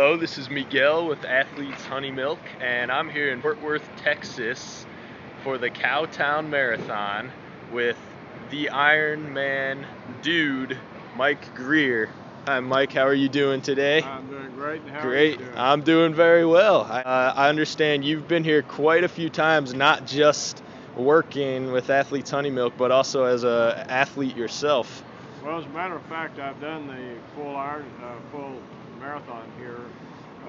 Hello, this is Miguel with Athletes Honey Milk, and I'm here in Fort Worth, Texas for the Cowtown Marathon with the Ironman Dude, Mike Greer. Hi Mike, how are you doing today? I'm doing great, and how are you Great, doing? I'm doing very well. I understand you've been here quite a few times, not just working with Athletes Honey Milk, but also as an athlete yourself. Well, as a matter of fact, I've done the full marathon here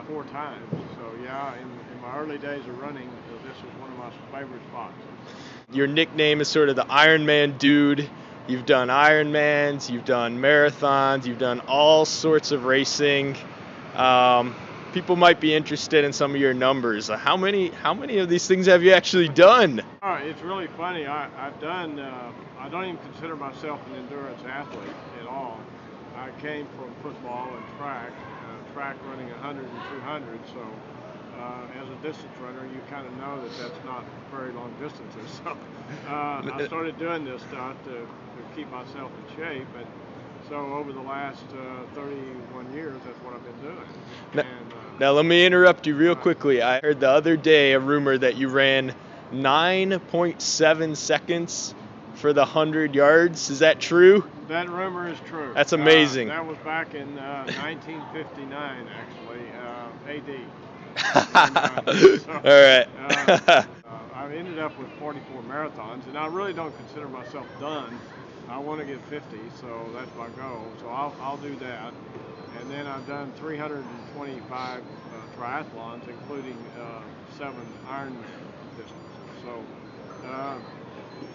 4 times. So yeah, in my early days of running, this was one of my favorite spots. Your nickname is sort of the Ironman Dude. You've done Ironmans, you've done marathons, you've done all sorts of racing. People might be interested in some of your numbers. How many of these things have you actually done? It's really funny. I've done. I don't even consider myself an endurance athlete at all. I came from football and track running 100 and 200. So as a distance runner, you kind of know that that's not very long distances. So I started doing this stuff to keep myself in shape, and so over the last 31 years, that's what I've been doing. Now let me interrupt you real quickly. I heard the other day a rumor that you ran 9.7 seconds for the 100 yards. Is that true? That rumor is true. That's amazing. That was back in 1959, actually, AD. All right. I ended up with 44 marathons, and I really don't consider myself done. I want to get 50, so that's my goal. So I'll do that. And then I've done 325 triathlons, including 7 Iron distances. So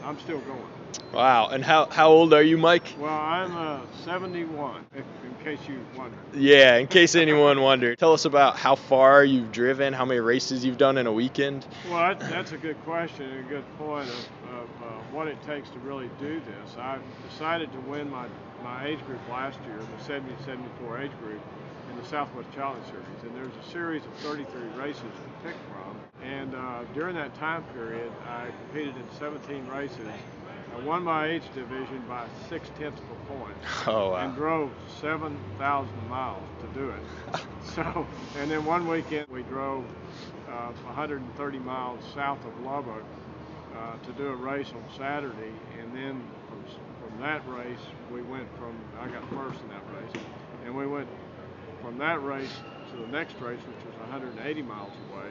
I'm still going. Wow. And how old are you, Mike? Well, I'm 71, in case you wonder. Yeah, in case anyone wondered. Tell us about how far you've driven, how many races you've done in a weekend. Well, that's a good question and a good point of what it takes to really do this. I decided to win my age group last year, the 70-74 age group, in the Southwest Challenge Series. And there's a series of 33 races to pick from. And during that time period, I competed in 17 races. I won my age division by 0.6 of a point. Oh, wow. And drove 7,000 miles to do it. So, and then one weekend we drove 130 miles south of Lubbock to do a race on Saturday, and then from that race I got first in that race, and we went from that race to the next race, which was 180 miles away,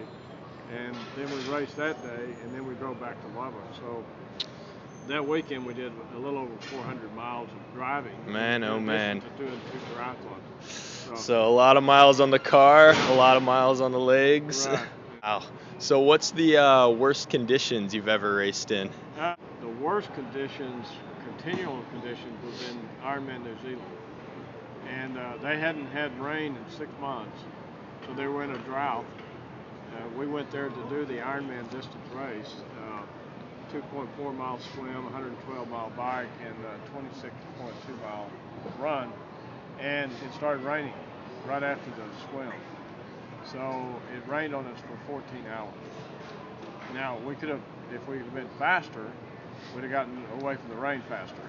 and then we raced that day, and then we drove back to Lubbock. So that weekend we did a little over 400 miles of driving. Man, oh man. To doing 2 triathlons. So a lot of miles on the car, a lot of miles on the legs. Right. Wow. So what's the worst conditions you've ever raced in? The worst conditions, continual conditions, was in Ironman New Zealand. And they hadn't had rain in 6 months, so they were in a drought. We went there to do the Ironman distance race, 2.4 mile swim, 112 mile bike, and 26.2 mile run. And it started raining right after the swim. So it rained on us for 14 hours. Now, we could have, if we had been faster, we'd have gotten away from the rain faster.